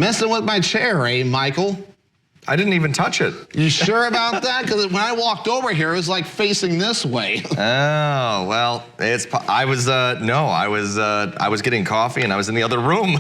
Messing with my chair, eh, Michael? I didn't even touch it. You sure about that? Because when I walked over here, it was like facing this way. Oh, well, I was getting coffee and I was in the other room.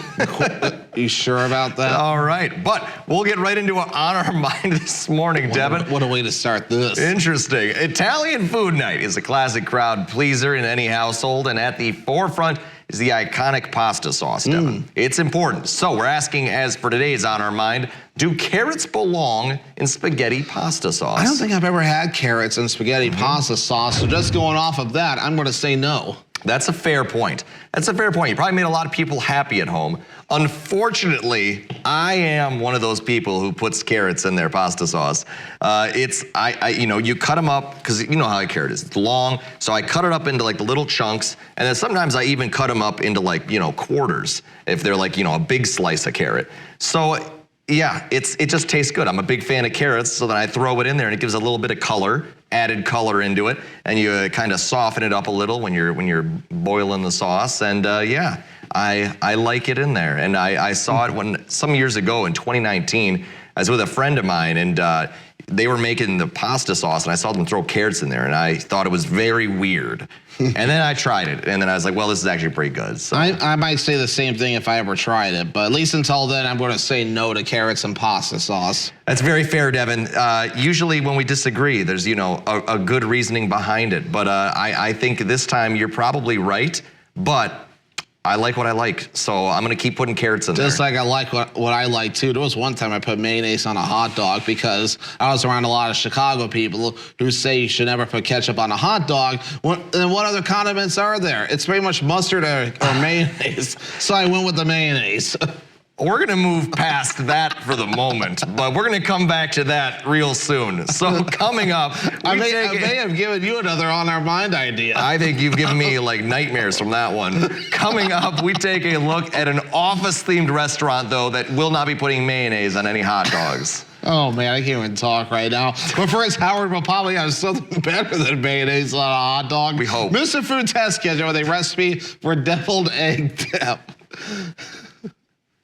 You sure about that? All right, but we'll get right into it on our mind this morning, Devin. What a way to start this. Interesting. Italian food night is a classic crowd pleaser in any household, and at the forefront is the iconic pasta sauce, Devin. It's important. So we're asking, as for today's On Our Mind, do carrots belong in spaghetti pasta sauce? I don't think I've ever had carrots in spaghetti pasta sauce, so just going off of that, I'm going to say no. That's a fair point. That's a fair point. You probably made a lot of people happy at home. Unfortunately, I am one of those people who puts carrots in their pasta sauce. You cut them up, because you know how a carrot is. It's long, so I cut it up into like the little chunks, and then sometimes I even cut them up into like, quarters, if they're like, a big slice of carrot. So yeah, it just tastes good. I'm a big fan of carrots, so then I throw it in there and it gives a little bit of color, added color into it, and you kind of soften it up a little when you're boiling the sauce. And yeah, I like it in there. And I saw it some years ago in 2019. I was with a friend of mine, and they were making the pasta sauce, and I saw them throw carrots in there, and I thought it was very weird. And then I tried it, and then I was like, well, this is actually pretty good. So. I might say the same thing if I ever tried it, but at least until then, I'm going to say no to carrots and pasta sauce. That's very fair, Devin. Usually when we disagree, there's, a good reasoning behind it. But I think this time you're probably right, but I like what I like, so I'm going to keep putting carrots in there. Just like I like what I like, too. There was one time I put mayonnaise on a hot dog because I was around a lot of Chicago people who say you should never put ketchup on a hot dog. Then what other condiments are there? It's pretty much mustard or mayonnaise, so I went with the mayonnaise. We're going to move past that for the moment, but we're going to come back to that real soon. So coming up, I may have given you another On Our Mind idea. I think you've given me like nightmares from that one. Coming up, we take a look at an office-themed restaurant, though, that will not be putting mayonnaise on any hot dogs. Oh, man, I can't even talk right now. But first, Howard will probably have something better than mayonnaise on a hot dog. We hope. Mr. Food Test Kitchen with a recipe for deviled egg dip.